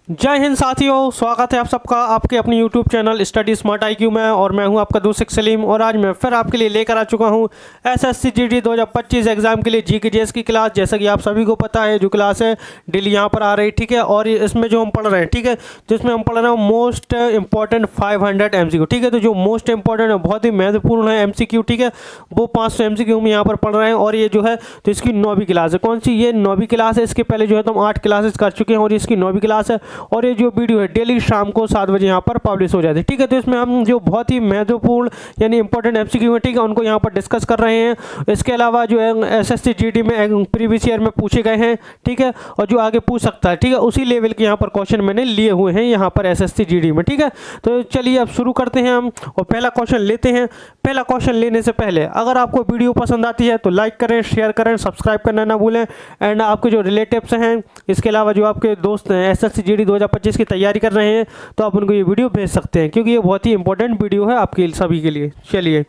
जय हिंद साथियों, स्वागत है आप सबका आपके अपनी YouTube channel study smart IQ में। और मैं हूं आपका दोस्त सलीम और आज मैं फिर आपके लिए लेकर आ चुका हूं SSC GD 2025 एग्जाम के लिए GK GS की क्लास। जैसा कि आप सभी को पता है जो क्लास है डेली यहां पर आ रही, ठीक है। और इसमें जो हम पढ़ रहे हैं, ठीक है, तो इसमें हम पढ़ रहे हैं मोस्ट इंपॉर्टेंट 500 MCQ, ठीक है। तो जो मोस्ट इंपॉर्टेंट है, बहुत ही महत्वपूर्ण है MCQ, ठीक है, वो 500 MCQ हम यहाँ पर पढ़ रहे हैं। और ये जो है तो इसकी 9वीं क्लास है। कौन सी? ये 9वीं क्लास है। इसके पहले जो है तो हम 8 क्लासेस कर चुके हैं और इसकी 9वीं क्लास है। और ये जो वीडियो है डेली शाम को 7 बजे यहाँ पर पब्लिश हो जाती है, ठीक है। तो इसमें हम जो बहुत ही महत्वपूर्ण यानी इंपॉर्टेंट MCQ है, ठीक है, उनको यहाँ पर डिस्कस कर रहे हैं। इसके अलावा जो है SSC GD में प्रीवियस ईयर में पूछे गए हैं, ठीक है, और जो आगे पूछ सकता है, ठीक है, उसी लेवल के यहाँ पर क्वेश्चन मैंने लिए हुए हैं यहाँ पर SSC GD में, ठीक है। तो चलिए अब शुरू करते हैं हम और पहला क्वेश्चन लेते हैं। पहला क्वेश्चन लेने से पहले अगर आपको वीडियो पसंद आती है तो लाइक करें, शेयर करें, सब्सक्राइब करना ना भूलें। एंड आपके जो रिलेटिव्स हैं, इसके अलावा जो आपके दोस्त हैं SSC GD 2025 की तैयारी कर रहे हैं, तो आप उनको ये वीडियो भेज सकते हैं क्योंकि ये बहुत ही इंपॉर्टेंट वीडियो है आपके सभी के लिए। चलिए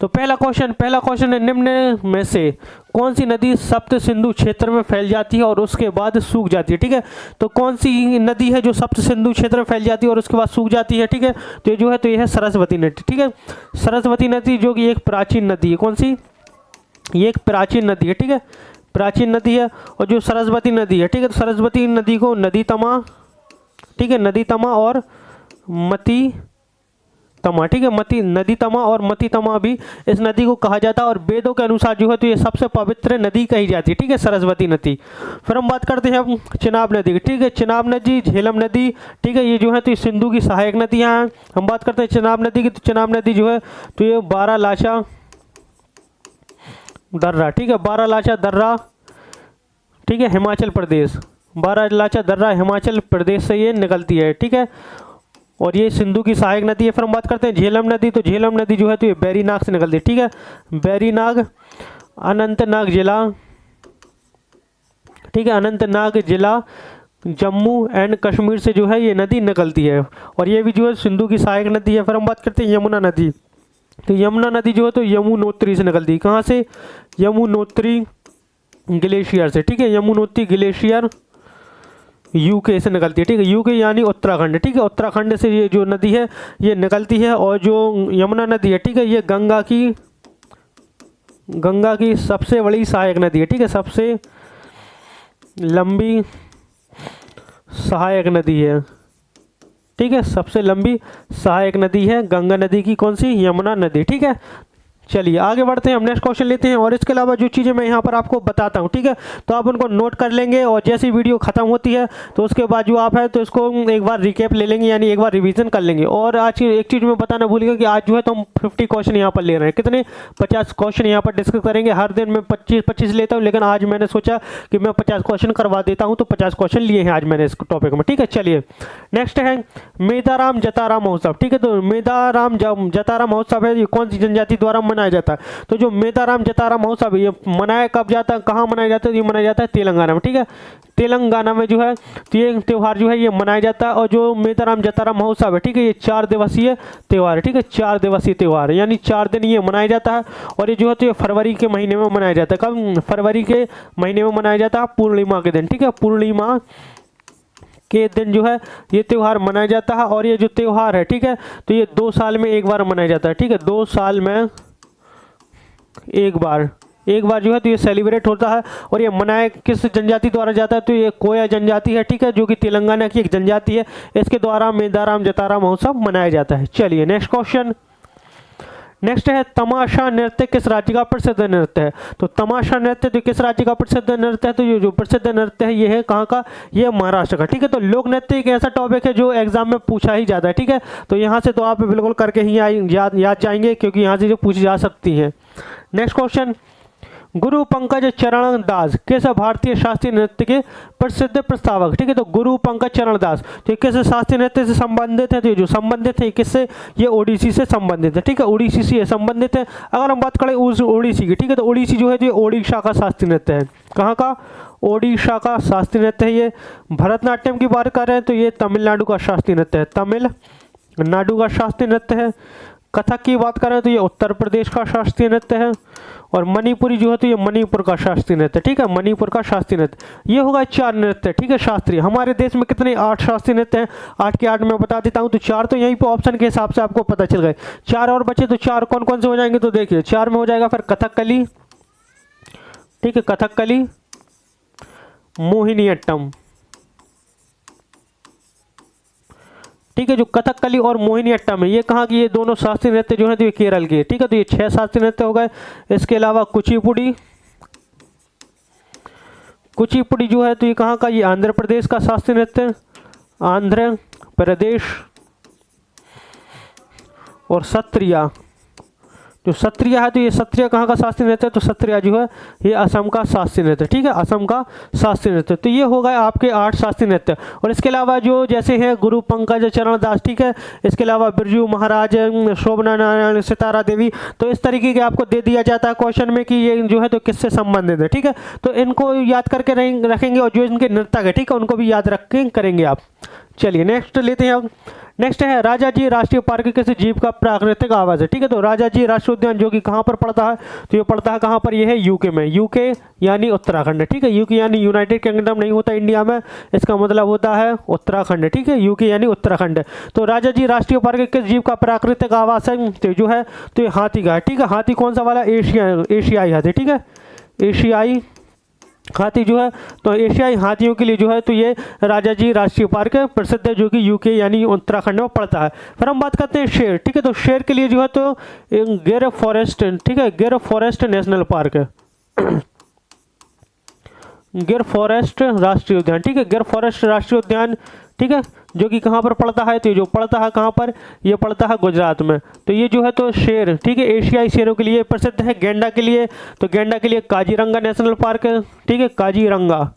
तो पहला क्वेश्चन है, निम्न में से कौन सी नदी सप्त सिंधु क्षेत्र में फैल जाती है और उसके बाद सूख जाती है, ठीक है। तो कौन सी नदी है जो सप्त सिंधु क्षेत्र में फैल जाती है और उसके बाद सूख जाती है, ठीक है। तो ये जो है तो ये है सरस्वती नदी, ठीक है। सरस्वती नदी जो कि एक प्राचीन नदी है। कौन सी? ये एक प्राचीन नदी है, ठीक है, प्राचीन नदी है। और जो सरस्वती नदी है, ठीक है, तो सरस्वती नदी को नदी तमा, ठीक है, नदी तमा और मती तमा, ठीक है, मती नदी तमा और मती तमा भी इस नदी को कहा जाता है। और वेदों के अनुसार जो है तो ये सबसे पवित्र नदी कही जाती है, ठीक है, सरस्वती नदी। फिर हम बात करते हैं अब चिनाब नदी की, ठीक है। चिनाब नदी, झेलम नदी, ठीक है, ये जो है तो ये सिंधु की सहायक नदियाँ हैं। हम बात करते हैं चिनाब नदी की, तो चिनाब नदी जो है तो ये बारालाचा दर्रा, ठीक है, बारालाचा दर्रा, ठीक है, हिमाचल प्रदेश, बारालाचा दर्रा हिमाचल प्रदेश से ये निकलती है, ठीक है। और ये सिंधु की सहायक नदी है। फिर हम बात करते हैं झेलम नदी, तो झेलम नदी जो है तो ये बैरीनाग से निकलती है, ठीक है, बैरीनाग अनंतनाग जिला, ठीक है, अनंतनाग जिला जम्मू एंड कश्मीर से जो है ये नदी निकलती है और ये भी जो है सिंधु की सहायक नदी है। फिर हम बात करते हैं यमुना नदी, तो यमुना नदी जो है तो यमुनोत्री से निकलती है। कहाँ से? यमुनोत्री ग्लेशियर से, ठीक है, यमुनोत्री ग्लेशियर UK से निकलती है, ठीक है, UK यानी उत्तराखंड, ठीक है, उत्तराखंड से ये जो नदी है ये निकलती है। और जो यमुना नदी है, ठीक है, ये गंगा की सबसे बड़ी सहायक नदी है, ठीक है, सबसे लंबी सहायक नदी है, ठीक है, सबसे लंबी सहायक नदी है गंगा नदी की। कौन सी? यमुना नदी, ठीक है। चलिए आगे बढ़ते हैं, हम नेक्स्ट क्वेश्चन लेते हैं। और इसके अलावा जो चीज़ें मैं यहाँ पर आपको बताता हूँ, ठीक है, तो आप उनको नोट कर लेंगे और जैसी वीडियो खत्म होती है तो उसके बाद जो आप है तो इसको एक बार रिकेप ले लेंगे, यानी एक बार रिवीजन कर लेंगे। और आज की एक चीज़ मैं बताना भूल गया कि आज जो है तो हम 50 क्वेश्चन यहाँ पर ले रहे हैं। कितने? 50 क्वेश्चन यहाँ पर डिस्कस करेंगे। हर दिन मैं 25 लेता हूँ, लेकिन आज मैंने सोचा कि मैं 50 क्वेश्चन करवा देता हूँ, तो 50 क्वेश्चन लिए हैं आज मैंने इस टॉपिक में, ठीक है। चलिए नेक्स्ट है मेदाराम जतारा महोत्सव, ठीक है। तो मेदाराम जतारा महोत्सव है, ये कौन सी जनजाति द्वारा मनाया जाता है? तो जो मेदाराम जतारा महोत्सव ये मनाया कब जाता है, कहाँ मनाया जाता है? ये मनाया जाता है तेलंगाना में, ठीक है, तेलंगाना में जो है तो ये त्यौहार जो है ये मनाया जाता है। और जो मेदाराम जतारा महोत्सव है, ठीक है, ये 4 दिवसीय त्यौहार है, ठीक है, 4 दिवसीय त्यौहार है, यानी 4 दिन ये मनाया जाता है। और ये जो है तो ये फरवरी के महीने में मनाया जाता है। कब? फरवरी के महीने में मनाया जाता है, पूर्णिमा के दिन, ठीक है, पूर्णिमा के दिन जो है ये त्यौहार मनाया जाता है। और ये जो त्यौहार है, ठीक है, तो ये 2 साल में एक बार मनाया जाता है, ठीक है, 2 साल में एक बार जो है तो ये सेलिब्रेट होता है। और ये मनाया किस जनजाति द्वारा जाता है? तो ये कोया जनजाति है, ठीक है, जो कि तेलंगाना की एक जनजाति है। इसके द्वारा मेदाराम जतारा महोत्सव मनाया जाता है। चलिए नेक्स्ट क्वेश्चन। नेक्स्ट है तमाशा नृत्य किस राज्य का प्रसिद्ध नृत्य है? तो तमाशा नृत्य तो किस राज्य का प्रसिद्ध नृत्य है? तो ये जो प्रसिद्ध नृत्य है ये है कहाँ का? ये महाराष्ट्र का, ठीक है। तो लोक नृत्य एक ऐसा टॉपिक है जो एग्जाम में पूछा ही जाता है, ठीक है। तो यहाँ से तो आप बिल्कुल करके ही याद जाएंगे क्योंकि यहाँ से जो पूछी जा सकती हैं। नेक्स्ट क्वेश्चन, गुरु पंकज चरण दास किस भारतीय शास्त्रीय नृत्य के प्रसिद्ध प्रस्तावक, ठीक है। तो गुरु पंकज चरण दास तो किस शास्त्रीय नृत्य से संबंधित है? तो ये जो संबंधित है किससे? ये ओडिसी से संबंधित है, ठीक है, ओडिसी से संबंधित है। अगर हम बात करें उस ओडिसी की, ठीक है, तो ओडिसी जो है ये ओडिशा का शास्त्रीय नृत्य है। कहाँ का? ओडिशा का शास्त्रीय नृत्य है ये। भरतनाट्यम की बात कर रहे हैं तो ये तमिलनाडु का शास्त्रीय नृत्य है, तमिलनाडु का शास्त्रीय नृत्य है। कथक की बात करें तो ये उत्तर प्रदेश का शास्त्रीय नृत्य है। और मणिपुरी जो है तो ये मणिपुर का शास्त्रीय नृत्य, ठीक है, मणिपुर का शास्त्रीय नृत्य। ये होगा 4 नृत्य, ठीक है, शास्त्रीय। हमारे देश में कितने 8 शास्त्रीय नृत्य हैं, 8 के 8 मैं बता देता हूँ। तो 4 तो यहीं पे ऑप्शन के हिसाब से आपको पता चल गए, 4 और बचे। तो 4 कौन कौन से हो जाएंगे, तो देखिए 4 में हो जाएगा फिर कथकली, ठीक है, कथकली, मोहिनीअट्टम, ठीक है। जो कथकली और मोहिनीअट्टम है ये कहाँ की, ये दोनों शास्त्रीय नृत्य जो है तो ये केरल के, ठीक है। तो ये 6 शास्त्रीय नृत्य हो गए। इसके अलावा कुचिपुड़ी, कुचिपुड़ी जो है तो ये कहाँ का, ये आंध्र प्रदेश का शास्त्रीय नृत्य, आंध्र प्रदेश। और सत्रिया, जो सत्रिया है तो ये सत्रिया कहाँ का शास्त्रीय नृत्य है, तो सत्रिया जो है ये असम का शास्त्रीय नृत्य, ठीक है, असम का शास्त्रीय नृत्य। तो ये हो गए आपके 8 शास्त्रीय नृत्य। और इसके अलावा जो जैसे हैं गुरु पंकज चरण दास, ठीक है, इसके अलावा बिरजू महाराज, शोभना नारायण, सितारा देवी। तो इस तरीके के आपको दे दिया जाता है क्वेश्चन में कि ये जो है तो किससे संबंधित है, ठीक है। तो इनको याद करके रखेंगे और जो इनके नृतक है, ठीक है, उनको भी याद रख के करेंगे आप। चलिए नेक्स्ट लेते हैं अब। नेक्स्ट है राजाजी राष्ट्रीय पार्क किस जीव का प्राकृतिक आवास है, ठीक है। तो राजाजी राष्ट्रीय उद्यान जो कि कहाँ पर पड़ता है, तो ये पड़ता है कहाँ पर, ये है यूके में, यूके यानी उत्तराखंड, ठीक है। यूके यानी यूनाइटेड किंगडम नहीं होता इंडिया में, इसका मतलब होता है उत्तराखंड, ठीक है, यूके यानी उत्तराखंड। तो राजाजी राष्ट्रीय पार्क किस जीव का प्राकृतिक आवास है, तो जो है तो ये हाथी का है, ठीक है। हाथी कौन सा वाला, एशियाई हाथी, ठीक है, एशियाई हाथी जो है तो एशियाई हाथियों के लिए जो है तो ये राजाजी राष्ट्रीय पार्क प्रसिद्ध है, जो कि यूके यानी उत्तराखंड में पड़ता है। फिर हम बात करते हैं शेर, ठीक है। तो शेर के लिए जो है तो गिर फॉरेस्ट, ठीक है, गिर फॉरेस्ट नेशनल पार्क है, गिर फॉरेस्ट राष्ट्रीय उद्यान, ठीक है, गिर फॉरेस्ट राष्ट्रीय उद्यान, ठीक है, जो कि कहाँ पर पड़ता है, तो ये जो पड़ता है कहाँ पर, ये पड़ता है गुजरात में। तो ये जो है तो शेर, ठीक है, एशियाई शेरों के लिए प्रसिद्ध है। गेंडा के लिए, तो गेंडा के लिए काजीरंगा नेशनल पार्क है, ठीक है, काजीरंगा,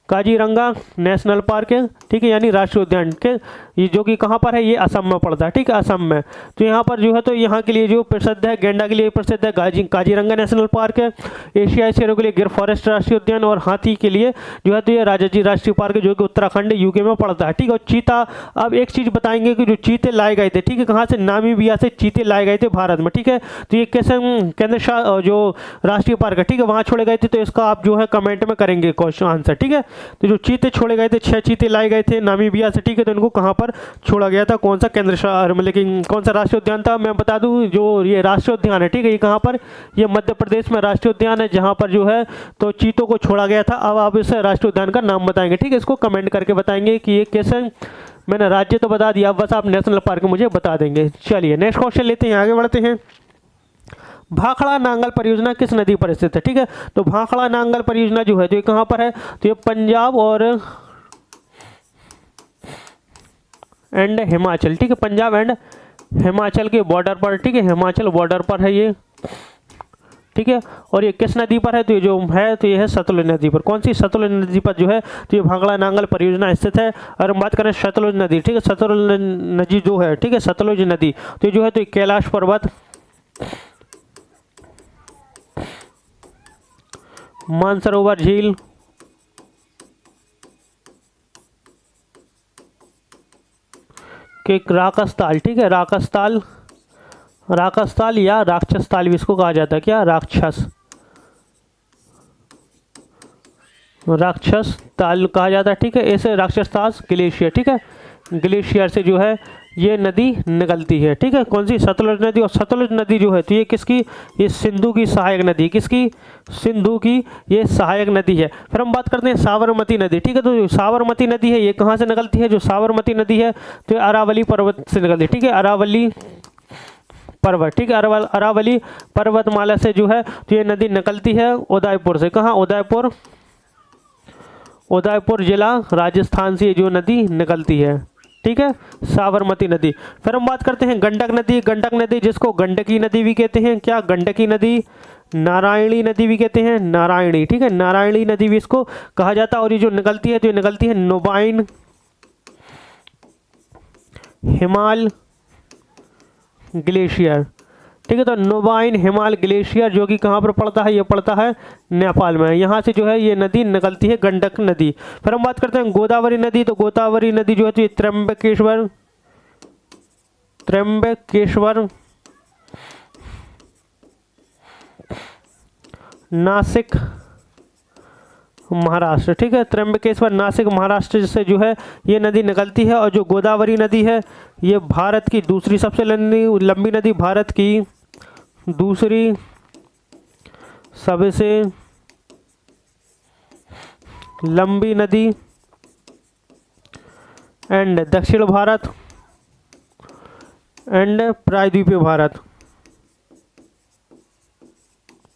काजीरंगा नेशनल पार्क है, ठीक है, यानी राष्ट्रीय उद्यान के, ये जो कि कहाँ पर है, ये असम में पड़ता है, ठीक है, असम में। तो यहाँ पर जो है तो यहाँ के लिए जो प्रसिद्ध है, गेंडा के लिए प्रसिद्ध है काजीरंगा नेशनल पार्क है। एशियाई शेरों के लिए गिर फॉरेस्ट राष्ट्रीय उद्यान, और हाथी के लिए जो है तो ये राजाजी राष्ट्रीय पार्क है, जो कि उत्तराखंड यूके में पड़ता है, ठीक है। और चीता, अब एक चीज़ बताएंगे कि जो चीते लाए गए थे, ठीक है, कहाँ से, नामीबिया से चीते लाए गए थे भारत में, ठीक है। तो ये कैसे केंद्र जो राष्ट्रीय पार्क है, ठीक है, वहाँ छोड़े गए थे। तो इसका आप जो है कमेंट में करेंगे क्वेश्चन आंसर, ठीक है। तो जो चीते छोड़े गए थे, 6 चीते लाए गए थे नामीबिया से, ठीक है। तो इनको कहाँ पर छोड़ा गया था, कौन सा केंद्र मतलब कि कौन सा राष्ट्रीय उद्यान था, मैं बता दूं, जो ये राष्ट्रीय उद्यान है, ठीक है, ये कहाँ पर, ये मध्य प्रदेश में राष्ट्रीय उद्यान है, जहाँ पर जो है तो चीतों को छोड़ा गया था। अब आप इस राष्ट्रीय उद्यान का नाम बताएंगे, ठीक है, इसको कमेंट करके बताएंगे कि ये कैसे, मैंने राज्य तो बता दिया, बस आप नेशनल पार्क मुझे बता देंगे। चलिए नेक्स्ट क्वेश्चन लेते हैं, आगे बढ़ते हैं। भाखड़ा नांगल परियोजना किस नदी पर स्थित है, ठीक है। तो भाखड़ा नांगल परियोजना जो है तो ये कहाँ पर है, तो ये पंजाब और एंड हिमाचल, ठीक है, पंजाब एंड हिमाचल के बॉर्डर पर, ठीक है, हिमाचल बॉर्डर पर है ये, ठीक है। और ये किस नदी पर है, तो ये जो है तो ये है सतलुज नदी पर। कौन सी, सतलुज नदी पर जो है तो ये भाखड़ा नांगल परियोजना स्थित है। और हम बात करें सतलुज नदी, ठीक है, सतलुज नदी जो है, ठीक है, सतलुज नदी तो ये जो है तो कैलाश पर्वत, मानसरोवर झील, के राकसताल, ठीक है, राकसताल, राकसताल या राक्षस ताल भी इसको कहा जाता है, क्या, राक्षस, राक्षस ताल कहा जाता है, ठीक है। ऐसे राक्षस ताल ग्लेशियर, ठीक है, ग्लेशियर से जो है ये नदी निकलती है, ठीक है, कौन सी, सतलुज नदी। और सतलुज नदी जो है तो ये किसकी, ये सिंधु की सहायक नदी, किसकी, सिंधु की ये सहायक नदी है। फिर हम बात करते हैं साबरमती नदी, ठीक है। तो जो साबरमती नदी है ये कहाँ से निकलती है, जो साबरमती नदी है तो ये अरावली पर्वत से निकलती है, ठीक है, अरावली पर्वत, ठीक है, अरावली पर्वतमाला से जो है तो ये नदी निकलती है उदयपुर से। कहाँ, उदयपुर, उदयपुर जिला राजस्थान से जो नदी निकलती है, ठीक है, साबरमती नदी। फिर हम बात करते हैं गंडक नदी, गंडक नदी जिसको गंडकी नदी भी कहते हैं, क्या, गंडकी नदी, नारायणी नदी भी कहते हैं, नारायणी, ठीक है, नारायणी नदी भी इसको कहा जाता है। और ये जो निकलती है तो ये निकलती है नोबाइन हिमाल ग्लेशियर, ठीक है। तो नोबाइन हिमाल ग्लेशियर जो कि कहाँ पर पड़ता है, ये पड़ता है नेपाल में, यहाँ से जो है ये नदी निकलती है, गंडक नदी। फिर हम बात करते हैं गोदावरी नदी, तो गोदावरी नदी जो है तो ये त्र्यंबकेश्वर, त्र्यंबकेश्वर, नासिक, महाराष्ट्र। ठीक है, त्र्यंबकेश्वर, नासिक, महाराष्ट्र से जो है ये नदी निकलती है। और जो गोदावरी नदी है ये भारत की दूसरी सबसे लंबी नदी, भारत की दूसरी सबसे लंबी नदी एंड दक्षिण भारत एंड प्रायद्वीपीय भारत,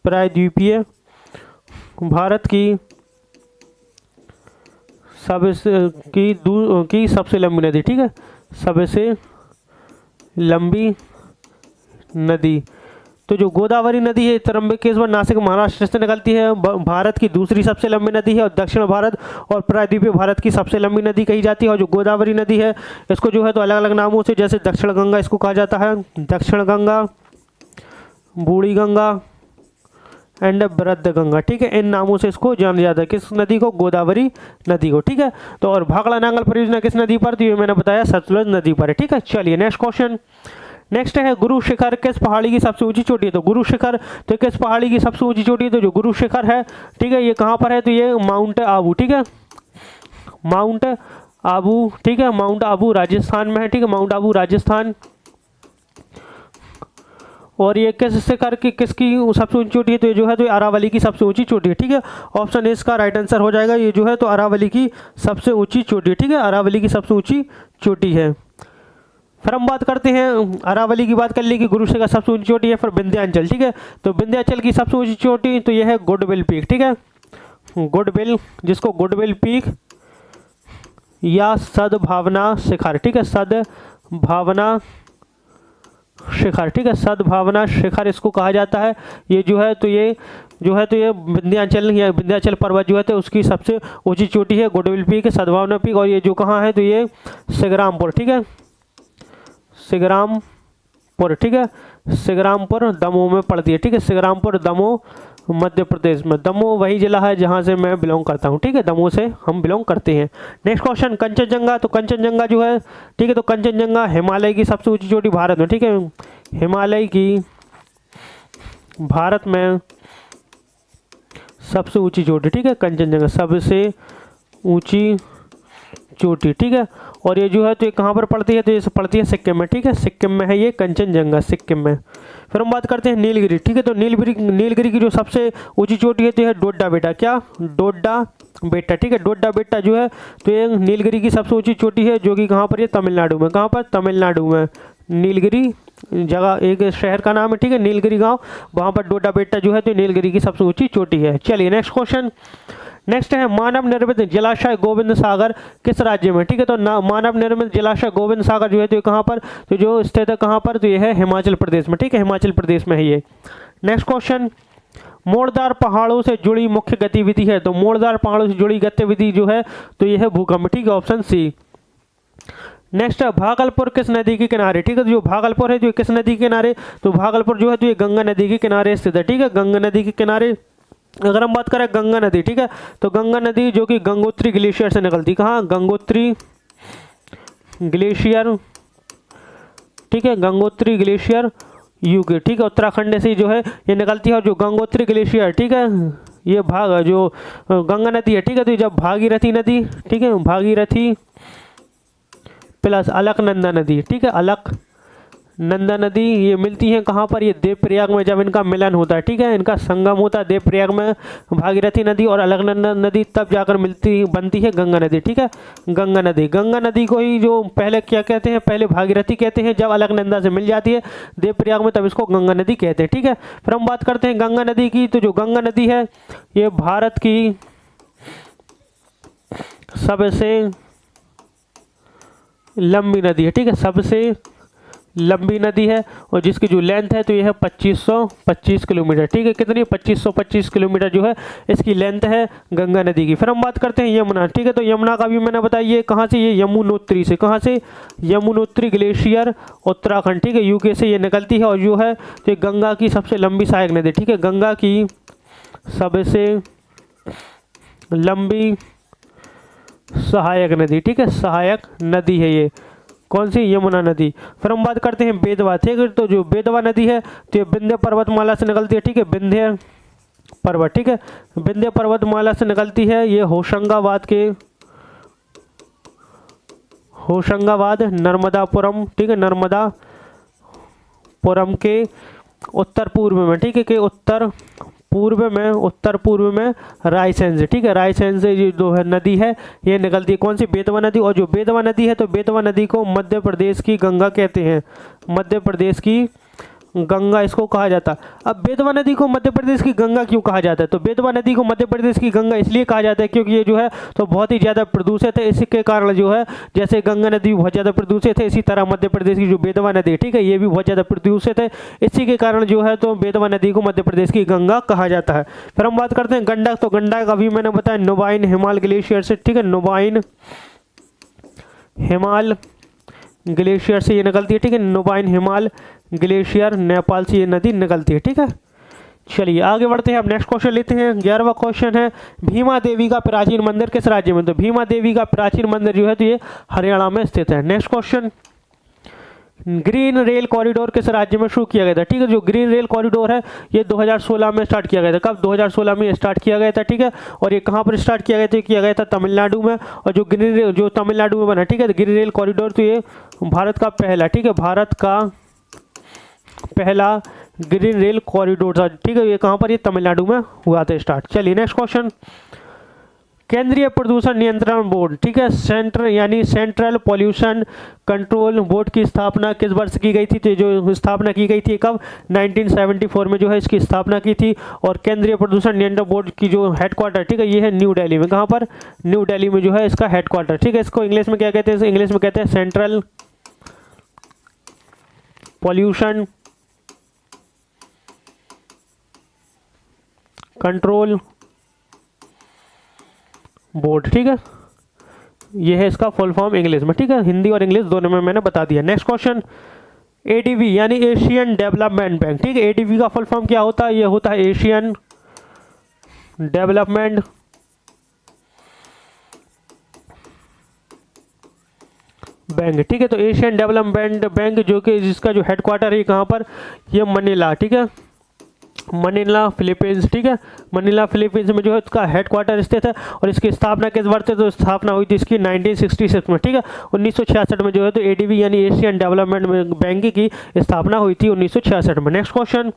प्रायद्वीपीय भारत की सबसे लंबी नदी। ठीक है, सबसे लंबी नदी। तो जो गोदावरी नदी है त्र्यंबकेश्वर, नासिक, महाराष्ट्र से निकलती है, भारत की दूसरी सबसे लंबी नदी है और दक्षिण भारत और प्रायद्वीपीय भारत की सबसे लंबी नदी कही जाती है। और जो गोदावरी नदी है इसको जो है तो अलग अलग नामों से, जैसे दक्षिण गंगा इसको कहा जाता है, दक्षिण गंगा, बूढ़ी गंगा एंड वृद्ध गंगा। ठीक है, इन नामों से इसको जाना जाता है। किस नदी को? गोदावरी नदी को। ठीक है, तो और भाखड़ा नांगल परियोजना किस नदी पर? तो ये मैंने बताया सतलुज नदी पर है। ठीक है, चलिए नेक्स्ट क्वेश्चन। नेक्स्ट है गुरु शिखर किस पहाड़ी की सबसे ऊंची चोटी है? तो गुरु शिखर तो किस पहाड़ी की सबसे ऊंची चोटी है? तो जो गुरु शिखर है, ठीक है, ये कहाँ पर है? तो ये माउंट आबू। ठीक है, माउंट आबू। ठीक है, माउंट आबू राजस्थान में है। ठीक है, माउंट आबू राजस्थान। और ये किस शिखर की किसकी सबसे ऊंची चोटी है? तो ये जो है तो अरावली की सबसे ऊंची चोटी है। ठीक है, ऑप्शन ए इसका राइट आंसर हो जाएगा। ये जो है तो अरावली की सबसे ऊंची चोटी है। ठीक है, अरावली की सबसे ऊंची चोटी है। फिर हम बात करते हैं, अरावली की बात कर ली कि गुरु शिखर सबसे ऊंची चोटी है। फिर विंध्याचल। ठीक है, तो विंध्याचल की सबसे ऊंची चोटी तो यह है गुडविल पीक। ठीक है, गुडविल, जिसको गुडविल पीक या सद्भावना शिखर। ठीक है, सद्भावना शिखर। ठीक है, सद्भावना शिखर इसको कहा जाता है। ये जो है तो ये विंध्याचल या विंध्याचल पर्वत जो है तो उसकी सबसे ऊंची चोटी है, गुडविल पीक, सद्भावना पीक। और ये जो कहाँ है? तो ये सिगरामपुर। ठीक है, सिगरामपुर। ठीक है, सिगरामपुर दमोह में पड़ती है। ठीक है, सिगरामपुर दमोह मध्य प्रदेश में। दमोह वही जिला है जहाँ से मैं बिलोंग करता हूँ। ठीक है, दमोह से हम बिलोंग करते हैं। Next question, Kanchenjunga. तो कंचनजंगा जो है, ठीक है, तो कंचनजंगा हिमालय की सबसे ऊंची चोटी भारत में। ठीक है, हिमालय की भारत में सबसे ऊंची चोटी। ठीक है, कंचनजंगा सबसे ऊंची चोटी। ठीक है, और ये जो है तो ये कहाँ पर पड़ती है? तो ये पड़ती है सिक्किम में। ठीक है, सिक्किम में है ये कंचनजंगा, सिक्किम में। फिर हम बात करते हैं नीलगिरी। ठीक है, तो नीलगिरी की जो सबसे ऊंची चोटी है तो यह डोडा बेटा। क्या? डोडा बेटा। ठीक है, डोडा बेटा जो है तो ये नीलगिरी की सबसे ऊंची चोटी है, जो कि कहाँ पर है? तमिलनाडु में। कहाँ पर? तमिलनाडु में। नीलगिरी जगह, एक शहर का नाम है। ठीक है, नीलगिरी गाँव, वहाँ पर डोडा बेटा जो है तो नीलगिरी की सबसे ऊँची चोटी है। चलिए नेक्स्ट क्वेश्चन। नेक्स्ट है मानव निर्मित जलाशय गोविंद सागर किस राज्य में? ठीक है, तो मानव निर्मित जलाशय गोविंद सागर जो है तो ये कहाँ पर? तो जो स्थित है कहाँ पर? तो ये है हिमाचल प्रदेश में। ठीक है, हिमाचल प्रदेश में है ये। नेक्स्ट क्वेश्चन, मोड़दार पहाड़ों से जुड़ी मुख्य गतिविधि है। तो मोड़दार पहाड़ों से जुड़ी गतिविधि जो है तो ये है भूकंप। ठीक है, ऑप्शन सी। नेक्स्ट है भागलपुर किस नदी के किनारे? ठीक है, तो जो भागलपुर है जो किस नदी के किनारे? तो भागलपुर जो है तो ये गंगा नदी के किनारे स्थित है। ठीक है, गंगा नदी के किनारे। अगर हम बात करें गंगा नदी, ठीक है, तो गंगा नदी जो कि गंगोत्री ग्लेशियर से निकलती, कहाँ? गंगोत्री ग्लेशियर। ठीक है, गंगोत्री ग्लेशियर यूके। ठीक है, उत्तराखंड से जो है ये निकलती है। और जो गंगोत्री ग्लेशियर, ठीक है, ये जो गंगा नदी है, ठीक है, तो जब भागीरथी नदी, ठीक है, भागीरथी प्लस अलकनंदा नदी, ठीक है, अलकनंदा नदी, ये मिलती हैं कहाँ पर? ये देवप्रयाग में जब इनका मिलन होता है। ठीक है, इनका संगम होता है देवप्रयाग में, भागीरथी नदी और अलकनंदा नदी, तब जाकर बनती है गंगा नदी। ठीक है, गंगा नदी को ही जो पहले क्या कहते हैं? पहले भागीरथी कहते हैं, जब अलकनंदा से मिल जाती है देवप्रयाग में तब इसको गंगा नदी कहते हैं। ठीक है, फिर हम बात करते हैं गंगा नदी की। तो जो गंगा नदी है ये भारत की सबसे लंबी नदी है। ठीक है, सबसे लंबी नदी है और जिसकी जो लेंथ है तो ये है 2525 किलोमीटर। ठीक है, कितनी? 2525 किलोमीटर जो है इसकी लेंथ है गंगा नदी की। फिर हम बात करते हैं यमुना। ठीक है, तो यमुना का भी मैंने बताया ये कहाँ से? ये यमुनोत्री से। कहाँ से? यमुनोत्री ग्लेशियर उत्तराखंड, ठीक है, यूके से ये निकलती है। और जो है तो गंगा की सबसे लंबी सहायक नदी। ठीक है, गंगा की सबसे लंबी सहायक नदी। ठीक है, सहायक नदी है ये कौन सी, यमुना नदी। फिर हम बात करते हैं बेतवा, ठीक है, तो जो बेतवा नदी है तो ये विंध्य पर्वतमाला से निकलती है, ठीक है, विंध्य पर्वत, ठीक है, विंध्य पर्वतमाला से निकलती है। ये होशंगाबाद नर्मदापुरम, ठीक है, नर्मदापुरम के उत्तर पूर्व में, ठीक है, के उत्तर पूर्व में रायसेन, ठीक है, रायसेन से ये जो है नदी है ये निकलती है, कौन सी, बेतवा नदी। और जो बेतवा नदी है तो बेतवा नदी को मध्य प्रदेश की गंगा कहते हैं, मध्य प्रदेश की गंगा इसको कहा जाता है। अब बेतवा नदी को मध्य प्रदेश की गंगा क्यों कहा जाता है, तो बेतवा नदी को मध्य प्रदेश की गंगा इसलिए कहा जाता है क्योंकि ये जो है तो बहुत ही ज़्यादा प्रदूषित है। इसी के कारण जो है जैसे गंगा नदी बहुत ज़्यादा प्रदूषित है, इसी तरह मध्य प्रदेश की जो बेतवा नदी है, ठीक है, ये भी बहुत ज़्यादा प्रदूषित है। इसी के कारण जो है तो बेतवा नदी को मध्य प्रदेश की गंगा कहा जाता है। फिर हम बात करते हैं गंडक, तो गंडक अभी मैंने बताया नुबाइन हिमाल ग्लेशियर से, ठीक है, नुबाइन हिमाल ग्लेशियर से ये निकलती है, ठीक है, नुबाइन हिमाल ग्लेशियर नेपाल से ये नदी निकलती है, ठीक है। चलिए आगे बढ़ते हैं, अब नेक्स्ट क्वेश्चन लेते हैं। 11वां क्वेश्चन है भीमा देवी का प्राचीन मंदिर किस राज्य में, तो भीमा देवी का प्राचीन मंदिर जो है तो ये हरियाणा में स्थित है। Next question, green rail corridor किस राज्य में शुरू किया गया था, ठीक है, जो ग्रीन रेल कॉरिडोर है ये 2016 में स्टार्ट किया गया था। कब, 2016 में स्टार्ट किया गया था, ठीक है, और ये कहाँ पर स्टार्ट किया गया था, किया गया था तमिलनाडु में। और जो जो तमिलनाडु में बना, ठीक है, ग्रीन रेल कॉरिडोर तो ये भारत का पहला, ठीक है, भारत का पहला ग्रीन रेल कॉरिडोर था, ठीक है, ये कहाँ पर, ये तमिलनाडु में हुआ था स्टार्ट। चलिए नेक्स्ट क्वेश्चन, केंद्रीय प्रदूषण नियंत्रण बोर्ड, ठीक है, सेंट्रल पॉल्यूशन कंट्रोल बोर्ड की स्थापना किस वर्ष की गई थी, तो जो स्थापना की गई थी कब, 1974 में जो है इसकी स्थापना की थी। और केंद्रीय प्रदूषण नियंत्रण बोर्ड की जो हेडक्वार्टर, ठीक है, ये है न्यू दिल्ली में। कहाँ पर, न्यू दिल्ली में जो है इसका हेडक्वार्टर, ठीक है। इसको इंग्लिश में क्या कहते हैं, इंग्लिश में कहते हैं सेंट्रल पॉल्यूशन कंट्रोल बोर्ड, ठीक है, ये है इसका फुल फॉर्म इंग्लिश में, ठीक है, हिंदी और इंग्लिश दोनों में मैंने बता दिया। नेक्स्ट क्वेश्चन, एडीबी यानी एशियन डेवलपमेंट बैंक, ठीक है, एडीबी का फुल फॉर्म क्या होता है, ये होता है एशियन डेवलपमेंट बैंक, ठीक है, तो एशियन डेवलपमेंट बैंक जो कि जिसका जो हेडक्वार्टर है कहाँ पर, ये मनीला, ठीक है, मनीला फिलीपींस, ठीक है, मनीला फिलीपींस में जो है इसका हेडक्वार्टर स्थित है। और इसकी स्थापना किस वर्ष से, तो स्थापना हुई थी इसकी 1966 में, ठीक है, 1966 में जो है तो एडीबी यानी एशियन डेवलपमेंट बैंक की स्थापना हुई थी 1966 में। नेक्स्ट क्वेश्चन,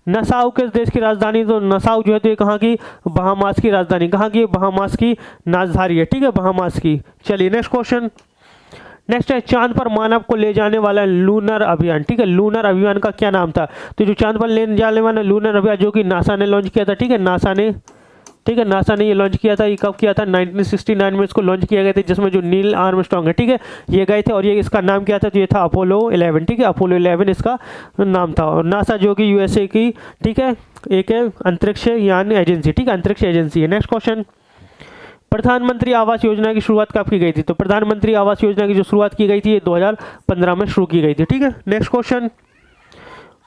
नसाउ किस देश की राजधानी, तो नसाउ जो है तो ये कहाँ की, बहामास की राजधानी, कहाँ की, बहामास की राजधानी है, ठीक है, बहामास की। चलिए नेक्स्ट क्वेश्चन, नेक्स्ट है चांद पर मानव को ले जाने वाला लूनर अभियान, ठीक है, लूनर अभियान का क्या नाम था, तो जो चांद पर ले जाने वाला लूनर अभियान जो कि नासा ने लॉन्च किया था, ठीक है, नासा ने ये लॉन्च किया था। ये कब किया था, 1969 में इसको लॉन्च किया गया था, जिसमें जो नील आर्मस्ट्रांग है, ठीक है, ये गए थे। और ये इसका नाम क्या था, तो ये था अपोलो 11, ठीक है, अपोलो 11 इसका नाम था। और नासा जो कि यूएसए की, ठीक है, एक अंतरिक्ष यान एजेंसी, ठीक है, अंतरिक्ष एजेंसी है। नेक्स्ट क्वेश्चन, प्रधानमंत्री आवास योजना की शुरुआत कब की गई थी, तो प्रधानमंत्री आवास योजना की जो शुरुआत की गई थी ये 2015 में शुरू की गई थी, ठीक है। नेक्स्ट क्वेश्चन,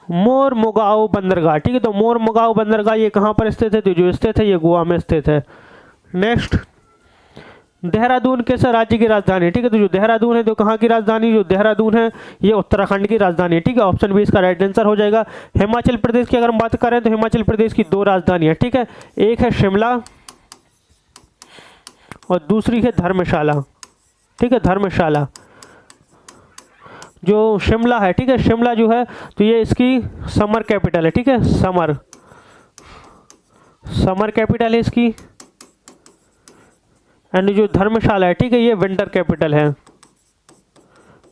मोरमुगाओ बंदरगाह, ठीक है, तो मोरमुगाओ बंदरगाह ये कहाँ पर स्थित है, तो जो स्थित है ये गोवा में स्थित है। नेक्स्ट, देहरादून किस राज्य की राजधानी है, ठीक है, तो जो देहरादून है तो कहाँ की राजधानी, जो देहरादून है ये उत्तराखंड की राजधानी है, ठीक है, ऑप्शन बी इसका राइट आंसर हो जाएगा। हिमाचल प्रदेश की अगर हम बात करें तो हिमाचल प्रदेश की 2 राजधानियाँ, ठीक है, एक है शिमला और दूसरी है धर्मशाला, ठीक है, धर्मशाला। जो शिमला है, ठीक है, शिमला जो है तो ये इसकी समर कैपिटल है, ठीक है, समर कैपिटल है इसकी। एंड जो धर्मशाला है, ठीक है, ये विंटर कैपिटल है,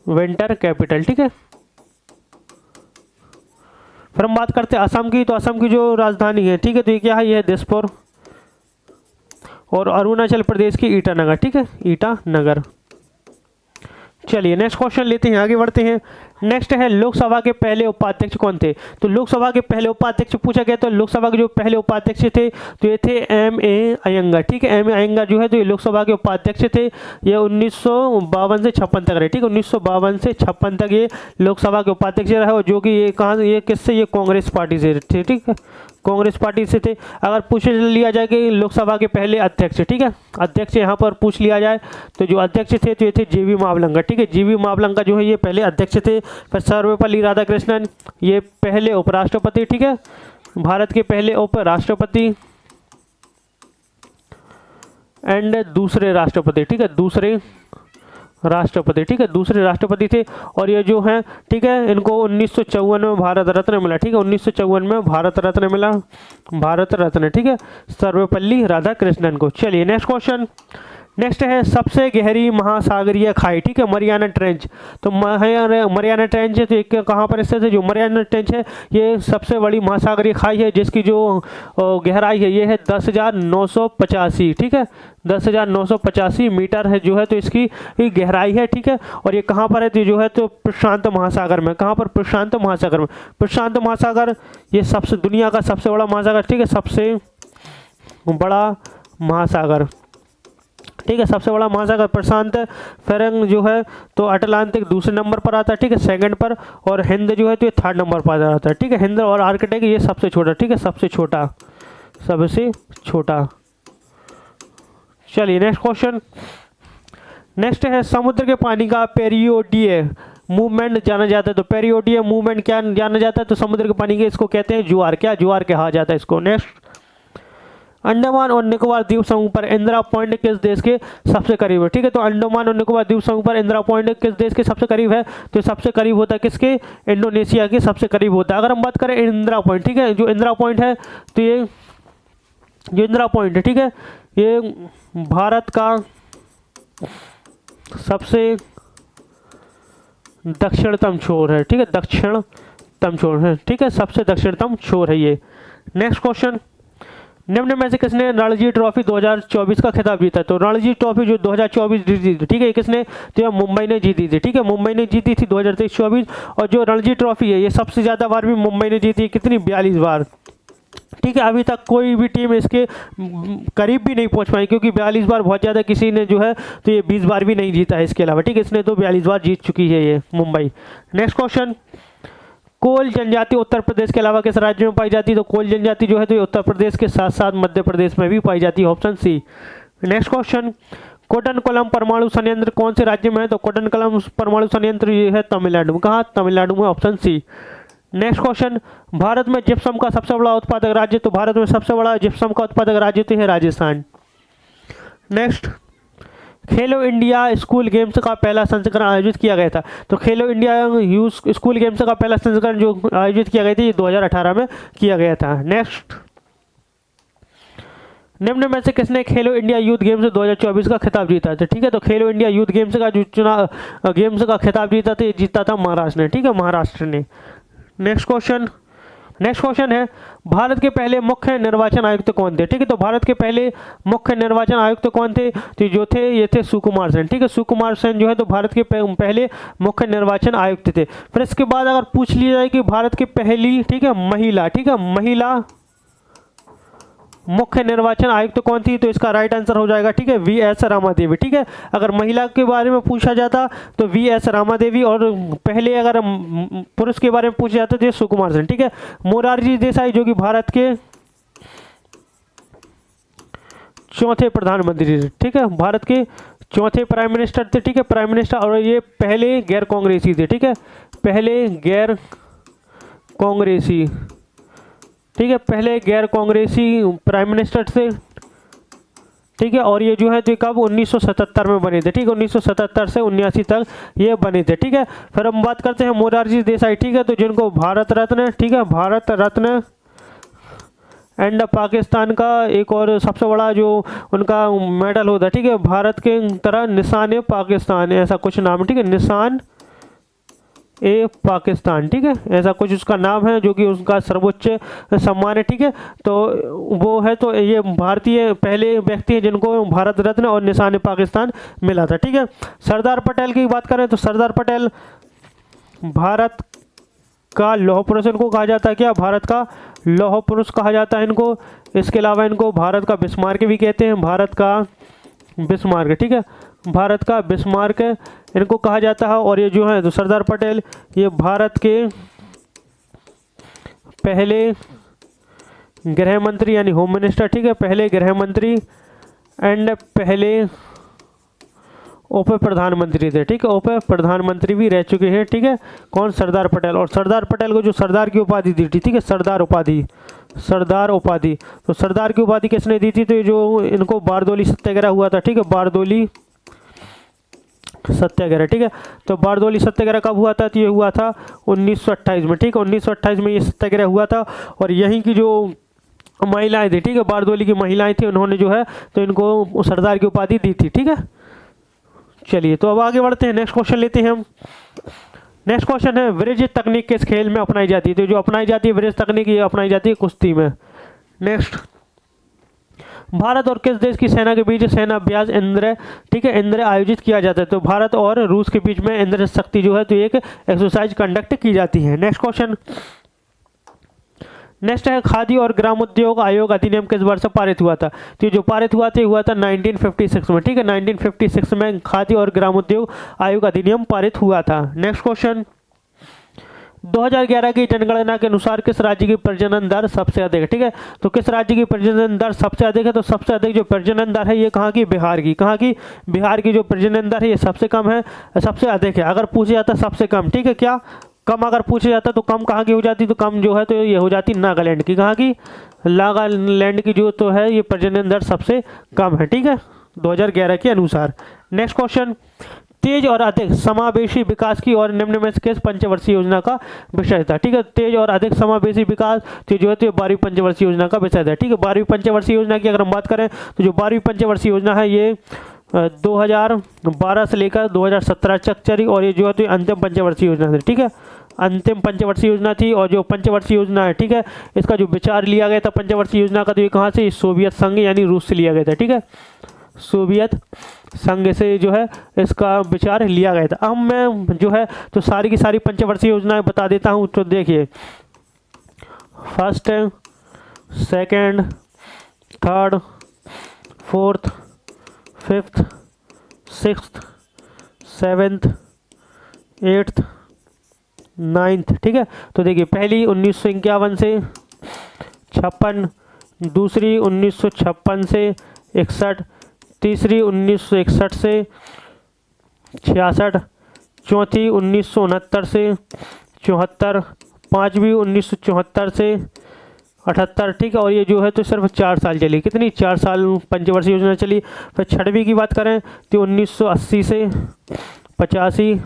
विंटर कैपिटल, ठीक है। फिर हम बात करते हैं असम की, तो असम की जो राजधानी है, ठीक है, तो ये क्या है, ये है दिसपुर। और अरुणाचल प्रदेश की ईटानगर, ठीक है, ईटानगर। चलिए नेक्स्ट क्वेश्चन लेते हैं, आगे बढ़ते हैं। नेक्स्ट है लोकसभा के पहले उपाध्यक्ष कौन थे, तो लोकसभा के पहले उपाध्यक्ष पूछा गया, तो लोकसभा के जो पहले उपाध्यक्ष थे तो ये थे M.A. अयंगर, ठीक है, M.A. अयंगर जो है तो ये लोकसभा के उपाध्यक्ष थे। ये 1952 से 56 तक रहे, ठीक है, 1952 से 56 तक ये लोकसभा के उपाध्यक्ष रहे। और जो कि ये कहाँ, ये किससे, ये कांग्रेस पार्टी से थे, ठीक है, कांग्रेस पार्टी से थे। अगर पूछ लिया जाए कि लोकसभा के पहले अध्यक्ष, ठीक है, अध्यक्ष यहाँ पर पूछ लिया जाए तो जो अध्यक्ष थे तो ये थे जीवी मावलंकर, ठीक है, जीवी मावलंकर जो है ये पहले अध्यक्ष थे। फिर सर्वपल्ली राधाकृष्णन ये पहले उपराष्ट्रपति, ठीक है, भारत के पहले उपराष्ट्रपति एंड दूसरे राष्ट्रपति, ठीक है, दूसरे राष्ट्रपति, ठीक है, दूसरे राष्ट्रपति थे। और ये जो हैं, ठीक है, इनको 1954 में भारत रत्न मिला, ठीक है, 1954 में भारत रत्न मिला, भारत रत्न, ठीक है, सर्वपल्ली राधाकृष्णन को। चलिए नेक्स्ट क्वेश्चन। नेक्स्ट है सबसे गहरी महासागरीय खाई, ठीक है, मरियाना ट्रेंच। तो मरियाना ट्रेंच है तो एक कहाँ पर स्थित है? जो मरियाना ट्रेंच है ये सबसे बड़ी महासागरीय खाई है जिसकी जो गहराई है ये है 10,985, ठीक है, 10,985 मीटर है जो है तो इसकी गहराई है, ठीक है। और ये कहाँ पर है? तो जो है तो प्रशांत महासागर में। कहाँ पर? प्रशांत महासागर में। प्रशांत महासागर ये सबसे दुनिया का सबसे बड़ा महासागर, ठीक है, सबसे बड़ा महासागर, ठीक है, सबसे बड़ा महासागर प्रशांत है। फिर जो है तो अटलांटिक दूसरे नंबर पर आता है, ठीक है, सेकंड पर। और हिंद जो है तो ये थर्ड नंबर पर आता है, ठीक है, हिंद। और आर्कटिक ये सबसे छोटा, ठीक है, सबसे छोटा, सबसे छोटा। चलिए नेक्स्ट क्वेश्चन। नेक्स्ट है समुद्र के पानी का पेरियोडीय मूवमेंट जाना जाता है। तो पेरियोडीय मूवमेंट क्या जाना जाता है? तो समुद्र के पानी के इसको कहते हैं ज्वार। क्या? ज्वार कहा जाता है इसको। नेक्स्ट, अंडमान और निकोबार द्वीप समूह पर इंदिरा पॉइंट किस देश के सबसे करीब है? ठीक है, तो अंडमान और निकोबार द्वीप समूह पर इंदिरा पॉइंट किस देश के सबसे करीब है? तो सबसे करीब होता है किसके? इंडोनेशिया के सबसे करीब होता है। अगर हम बात करें इंदिरा पॉइंट, ठीक है, जो इंदिरा पॉइंट है तो ये जो इंदिरा पॉइंट है, ठीक है, ये भारत का सबसे दक्षिणतम छोर है, ठीक है, दक्षिणतम छोर है, ठीक है, सबसे दक्षिणतम छोर है ये। नेक्स्ट क्वेश्चन, निम्न में से किसने रणजी ट्रॉफी 2024 का खिताब जीता? तो रणजी ट्रॉफी जो 2024 जीती थी, ठीक है, किसने? तो यह मुंबई ने जीती थी, ठीक है, मुंबई ने जीती थी 2023-24। और जो रणजी ट्रॉफी है ये सबसे ज़्यादा बार भी मुंबई ने जीती है। कितनी? 42 बार, ठीक है। अभी तक कोई भी टीम इसके करीब भी नहीं पहुंच पाई, क्योंकि 42 बार बहुत ज़्यादा किसी ने जो है तो ये 20 बार भी नहीं जीता है इसके अलावा, ठीक है, इसने तो 42 बार जीत चुकी है ये मुंबई। नेक्स्ट क्वेश्चन, कोल जनजाति उत्तर प्रदेश के अलावा किस राज्य में पाई जाती है? तो कोल जनजाति जो है तो ये उत्तर प्रदेश के साथ साथ मध्य प्रदेश में भी पाई जाती है, ऑप्शन सी। नेक्स्ट क्वेश्चन, कोटनकुलम परमाणु संयंत्र कौन से राज्य में है? तो कोटनकुलम परमाणु संयंत्र ये है तमिलनाडु में। कहाँ? तमिलनाडु में, option C. Next question, Bharat में जिप्सम का सबसे बड़ा उत्पादक राज्य? तो भारत में सबसे बड़ा जिप्सम का उत्पादक राज्य तो है राजस्थान। नेक्स्ट, खेलो इंडिया स्कूल गेम्स का पहला संस्करण आयोजित किया गया था। तो खेलो इंडिया यूथ स्कूल गेम्स का पहला संस्करण जो आयोजित किया गया था ये 2018 में किया गया था। नेक्स्ट, निम्न में से किसने खेलो इंडिया यूथ गेम्स 2024 का खिताब जीता था? ठीक है, तो खेलो इंडिया यूथ गेम्स का जो चुनाव गेम्स का खिताब जीता था ये जीता था महाराष्ट्र ने, ठीक है, महाराष्ट्र ने। नेक्स्ट क्वेश्चन है भारत के पहले मुख्य निर्वाचन आयुक्त कौन थे? ठीक है, तो भारत के पहले मुख्य निर्वाचन आयुक्त कौन थे? तो जो थे ये थे सुकुमार सेन, ठीक है, सुकुमार सेन जो है तो भारत के पहले मुख्य निर्वाचन आयुक्त थे। फिर इसके बाद अगर पूछ लिया जाए कि भारत की पहली, ठीक है, महिला, ठीक है, महिला मुख्य निर्वाचन आयुक्त कौन थी? तो इसका राइट आंसर हो जाएगा, ठीक है, वी.एस. रामा देवी, ठीक है। अगर महिला के बारे में पूछा जाता तो वी.एस. रामा देवी, और पहले अगर पुरुष के बारे में पूछा जाता तो सुकुमार सेन, ठीक है। मोरारजी देसाई जो कि भारत के चौथे प्रधानमंत्री थे, ठीक है, भारत के चौथे प्राइम मिनिस्टर थे, ठीक है, प्राइम मिनिस्टर। और ये पहले गैर कांग्रेसी थे, ठीक है, पहले गैर कांग्रेसी, ठीक है, पहले गैर कांग्रेसी प्राइम मिनिस्टर थे, ठीक है। और ये जो है तो कब 1977 में बने थे, ठीक है, 1977 से 79 तक ये बने थे, ठीक है। फिर हम बात करते हैं मोरारजी देसाई, ठीक है, तो जिनको भारत रत्न, ठीक है, भारत रत्न एंड पाकिस्तान का एक और सबसे बड़ा जो उनका मेडल होता है, ठीक है, भारत के तरह निशान पाकिस्तान ऐसा कुछ नाम है, ठीक है, निशान ए पाकिस्तान, ठीक है, ऐसा कुछ उसका नाम है जो कि उसका सर्वोच्च सम्मान है, ठीक है। तो वो है, तो ये भारतीय पहले व्यक्ति हैं जिनको भारत रत्न और निशान पाकिस्तान मिला था, ठीक है। सरदार पटेल की बात करें तो सरदार पटेल भारत का लौह पुरुष इनको कहा जाता है। क्या? भारत का लौह पुरुष कहा जाता है इनको। इसके अलावा इनको भारत का बिस्मार्क भी कहते हैं, भारत का बिस्मार्क, ठीक है, भारत का बिस्मार्क इनको कहा जाता है। और ये जो है तो सरदार पटेल ये भारत के पहले गृह मंत्री यानी होम मिनिस्टर, ठीक है, पहले गृह मंत्री एंड पहले उप प्रधानमंत्री थे, ठीक है, उप प्रधानमंत्री भी रह चुके हैं, ठीक है, कौन, सरदार पटेल। और सरदार पटेल को जो सरदार की उपाधि दी थी, ठीक है, सरदार उपाधि, सरदार उपाधि, तो सरदार की उपाधि किसने दी थी, तो ये जो इनको बारदोली सत्याग्रह हुआ था, ठीक है, बारदोली सत्याग्रह, ठीक है, तो बारदोली सत्याग्रह कब हुआ था, तो ये हुआ था 1928 में, ठीक है, 1928 में ये सत्याग्रह हुआ था। और यहीं की जो महिलाएं थी, ठीक है, बारदोली की महिलाएं थी, उन्होंने जो है तो इनको सरदार की उपाधि दी थी, ठीक है। चलिए तो अब आगे बढ़ते हैं, नेक्स्ट क्वेश्चन लेते हैं हम। नेक्स्ट क्वेश्चन है ब्रिज तकनीक किस खेल में अपनाई जाती है, तो जो अपनाई जाती है ब्रिज तकनीक ये अपनाई जाती है कुश्ती में। नेक्स्ट, भारत और किस देश की सेना के बीच सेना अभ्यास इंद्र, ठीक है, इंद्र आयोजित किया जाता है, तो भारत और रूस के बीच में इंद्र शक्ति जो है तो एक एक्सरसाइज कंडक्ट की जाती है। नेक्स्ट क्वेश्चन, नेक्स्ट है खादी और ग्रामोद्योग आयोग अधिनियम किस वर्ष पारित हुआ था, तो जो पारित हुआ था 1956 में, ठीक है, 1956 में खादी और ग्रामोद्योग आयोग अधिनियम पारित हुआ था। नेक्स्ट क्वेश्चन, 2011 की जनगणना के अनुसार किस राज्य की प्रजनन दर सबसे अधिक है, ठीक है, तो किस राज्य की प्रजनन दर सबसे अधिक है, तो सबसे अधिक जो प्रजनन दर है ये कहाँ की, बिहार की, कहाँ की, बिहार की जो प्रजनन दर है ये सबसे कम है, सबसे अधिक है। अगर पूछा जाता सबसे कम, ठीक है, क्या कम अगर पूछा जाता तो कम कहाँ की हो जाती, तो कम जो है तो ये हो जाती नागालैंड की, कहाँ की, नागालैंड की जो तो है ये प्रजनन दर सबसे कम है, ठीक है, 2011 के अनुसार। नेक्स्ट क्वेश्चन, तेज और अधिक समावेशी विकास की और निम्न में से किस पंचवर्षीय योजना का विषय था, ठीक है, तेज और अधिक समावेशी विकास तो जो है तो 12वीं पंचवर्षीय योजना का विषय था, ठीक है। 12वीं पंचवर्षीय योजना की अगर हम बात करें तो जो 12वीं पंचवर्षीय योजना है ये 2012 से लेकर 2017 तक चली, और ये जो है तो अंतिम पंचवर्षीय योजना थी, ठीक है, अंतिम पंचवर्षीय योजना थी। और जो पंचवर्षीय योजना है, ठीक है, इसका जो विचार लिया गया था पंचवर्षीय योजना का, तो ये कहाँ से, सोवियत संघ यानी रूस से लिया गया था, ठीक है, सोवियत संघ से जो है इसका विचार लिया गया था। अब मैं जो है तो सारी की सारी पंचवर्षीय योजनाएं बता देता हूँ, तो देखिए first, second, third, fourth, fifth, sixth, seventh, eighth, ninth, ठीक है। तो देखिए पहली 1951 से 56, दूसरी 1956 से 61, तीसरी 1961 से 66, चौथी 1969 से 74, पाँचवीं 1974 से 78, ठीक है, और ये जो है तो सिर्फ 4 साल चली, कितनी, 4 साल पंचवर्षीय योजना चली। फिर छठवीं की बात करें तो 1980 से 85,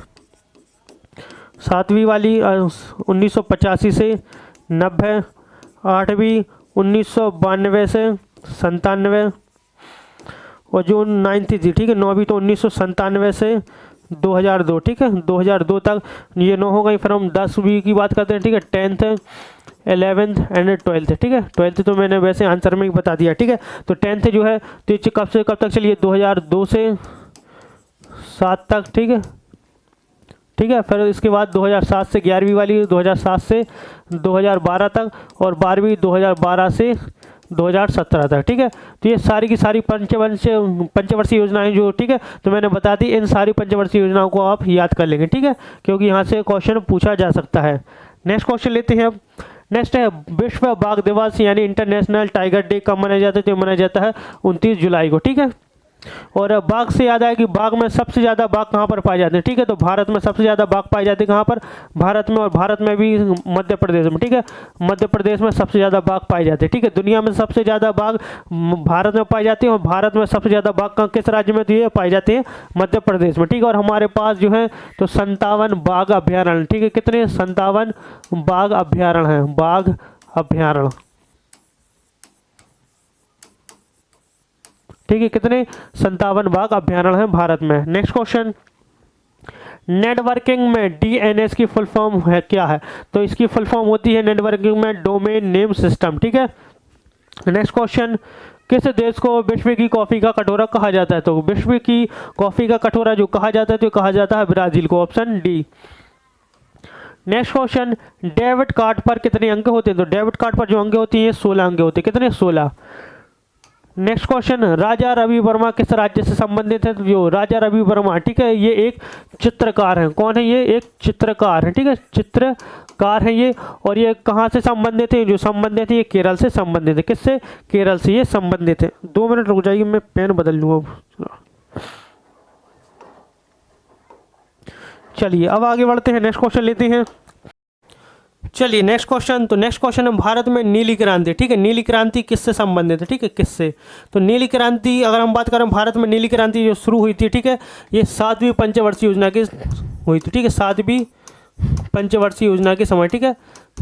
सातवीं वाली 1985 से 90, आठवीं 1992 से 97, और जो 9वीं थी, ठीक है, 9वीं तो 1997 से 2002, ठीक है, 2002 तक ये 9 हो गई। फिर हम 10वीं की बात करते हैं, ठीक है, 10th, 11th एंड 12th, ठीक है, 12th तो मैंने वैसे आंसर में ही बता दिया, ठीक है। तो 10th जो है तो ये कब से कब तक चलिए, 2002 से 7 तक, ठीक है, ठीक है। फिर इसके बाद 2007 से 11वीं वाली 2007 से 2012 तक, और 12वीं 2012 से 2017 तक, ठीक है। तो ये सारी की सारी पंचवर्षीय योजनाएं जो, ठीक है, तो मैंने बता दी, इन सारी पंचवर्षीय योजनाओं को आप याद कर लेंगे, ठीक है, क्योंकि यहाँ से क्वेश्चन पूछा जा सकता है। नेक्स्ट क्वेश्चन लेते हैं अब। नेक्स्ट है विश्व बाघ दिवस यानी इंटरनेशनल टाइगर डे कब मनाया जाता है, तो मनाया जाता है 29 जुलाई को, ठीक है। और बाघ से याद आया कि बाघ में सबसे ज़्यादा बाघ कहाँ पर पाए जाते हैं, ठीक है, तो भारत में सबसे ज़्यादा बाघ पाए जाते हैं कहाँ पर, भारत में, और भारत में भी मध्य प्रदेश में, ठीक है, मध्य प्रदेश में सबसे ज़्यादा बाघ पाए जाते हैं, ठीक है। दुनिया में सबसे ज़्यादा बाघ भारत में पाए जाते हैं, और भारत में सबसे ज़्यादा बाघ किस राज्य में, तो ये पाए जाते हैं मध्य प्रदेश में, ठीक है। और हमारे पास जो है तो 57 बाघ अभ्यारण्य, ठीक है, कितने, 57 बाघ अभ्यारण्य हैं, बाघ अभ्यारण्य, ठीक है, कितने, 57 बाघ अभ्यारण्य हैं भारत में। नेक्स्ट क्वेश्चन, नेटवर्किंग में डीएनएस की फुल फॉर्म है क्या है, तो इसकी फुल फॉर्म होती है नेटवर्किंग में डोमेन नेम सिस्टम, ठीक है। नेक्स्ट क्वेश्चन, किस देश को विश्व की कॉफ़ी का कटोरा कहा जाता है, तो विश्व की कॉफ़ी का कटोरा जो कहा जाता है तो कहा जाता है ब्राज़ील को, option D. Next question, debit card पर कितने अंक होते हैं, तो डेबिट कार्ड पर जो अंक होती हैं 16 अंक होते हैं, कितने, 16। नेक्स्ट क्वेश्चन, राजा रवि वर्मा किस राज्य से संबंधित है? तो जो राजा रवि वर्मा, ठीक है, ये एक चित्रकार हैं। कौन है ये? एक चित्रकार है, ठीक है, चित्रकार है ये। और ये कहाँ से संबंधित है? जो संबंधित है ये केरल से संबंधित है। किससे? केरल से ये संबंधित है। 2 मिनट रुक जाइए, मैं पेन बदल लूँ अब। चलिए अब आगे बढ़ते हैं, नेक्स्ट क्वेश्चन लेते हैं। चलिए नेक्स्ट क्वेश्चन, तो नेक्स्ट क्वेश्चन है भारत में नीली क्रांति, ठीक है, नीली क्रांति किससे संबंधित है? ठीक है, किससे? तो नीली क्रांति अगर हम बात करें, भारत में नीली क्रांति जो शुरू हुई थी, ठीक है, ये 7वीं पंचवर्षीय योजना की हुई थी, ठीक है, 7वीं पंचवर्षीय योजना के समय, ठीक है,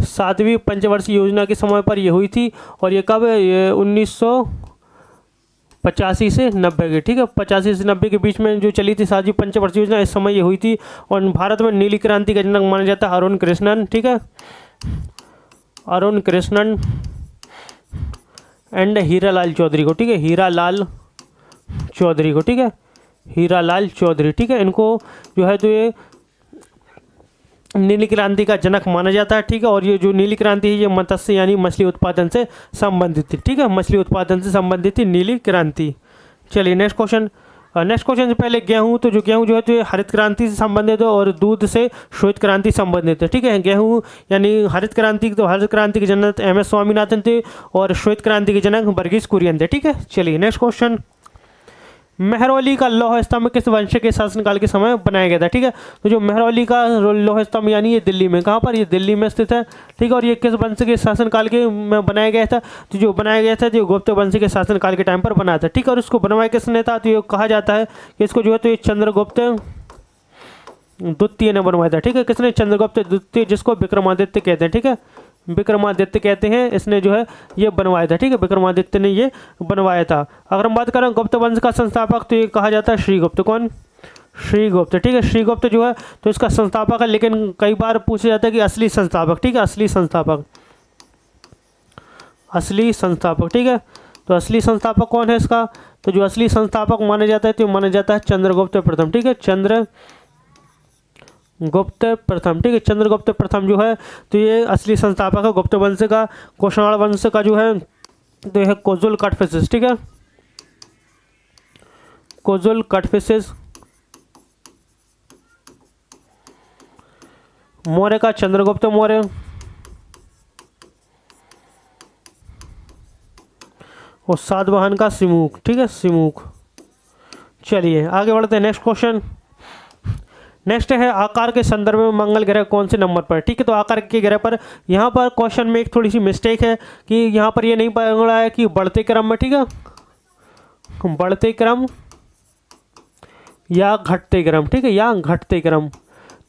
7वीं पंचवर्षीय योजना के समय पर ये हुई थी। और ये कब है? ये 1985 से 90 के, ठीक है, 85 से 90 के बीच में जो चली थी 7वीं पंचवर्षीय योजना, इस समय ये हुई थी। और भारत में नीली क्रांति का जनक माना जाता है अरुण कृष्णन, ठीक है, अरुण कृष्णन एंड हीरालाल चौधरी को, ठीक है, हीरालाल चौधरी को, ठीक है, हीरालाल चौधरी, ठीक है, इनको जो है तो ये नीली क्रांति का जनक माना जाता है, ठीक है। और ये जो नीली क्रांति है ये मत्स्य यानी मछली उत्पादन से संबंधित थी, ठीक है, मछली उत्पादन से संबंधित थी नीली क्रांति। चलिए नेक्स्ट क्वेश्चन, नेक्स्ट क्वेश्चन से पहले गेहूँ, तो जो गेहूँ जो है तो ये हरित क्रांति से संबंधित है और दूध से श्वेत क्रांति संबंधित है, ठीक है। गेहूँ यानी हरित क्रांति, तो हरित क्रांति के जनक MS स्वामीनाथन थे और श्वेत क्रांति के जनक वर्गीस कुरियन थे, ठीक है। चलिए नेक्स्ट क्वेश्चन, मेहरौली का लौह स्तंभ किस वंश के शासनकाल के समय बनाया गया था? ठीक है, तो जो मेहरौली का लौह स्तंभ यानी ये दिल्ली में, कहाँ पर? ये दिल्ली में स्थित है, ठीक है। और ये किस वंश के शासनकाल के में बनाया गया था? तो जो बनाया गया था जो गुप्त वंश के शासनकाल के टाइम पर बनाया था, ठीक है। और इसको बनवाया किसने था? तो ये कहा जाता है कि इसको जो है तो ये चंद्रगुप्त द्वितीय ने बनवाया था, ठीक है। किसने? चंद्रगुप्त द्वितीय, जिसको विक्रमादित्य कहते हैं, ठीक है, विक्रमादित्य कहते हैं, इसने जो है ये बनवाया था, ठीक है, विक्रमादित्य ने ये बनवाया था। अगर हम बात करें गुप्त वंश का संस्थापक, तो ये कहा जाता है श्रीगुप्त। कौन? श्रीगुप्त, ठीक है, श्रीगुप्त जो है तो इसका संस्थापक है, लेकिन कई बार पूछा जाता है कि असली संस्थापक, ठीक है, असली संस्थापक, असली संस्थापक, ठीक है। तो असली संस्थापक कौन है इसका? तो जो असली संस्थापक माना जाता है तो माना जाता है चंद्रगुप्त प्रथम, ठीक है, चंद्रगुप्त प्रथम, ठीक है, चंद्रगुप्त प्रथम जो है तो ये असली संस्थापक है गुप्त वंश का। कुषाण वंश का जो है तो यह कोजुल कटफिसेस, ठीक है, कोजुल कटफिसेस। मौर्य का चंद्रगुप्त मौर्य और सातवाहन का सिमुक, ठीक है, सिमुक। चलिए आगे बढ़ते हैं, नेक्स्ट क्वेश्चन। नेक्स्ट है आकार के संदर्भ में मंगल ग्रह कौन से नंबर पर? ठीक है, तो आकार के ग्रह पर यहाँ पर क्वेश्चन में एक थोड़ी सी मिस्टेक है कि यहाँ पर ये नहीं पढ़ा है कि बढ़ते क्रम में, ठीक है, बढ़ते क्रम या घटते क्रम, ठीक है, या घटते क्रम,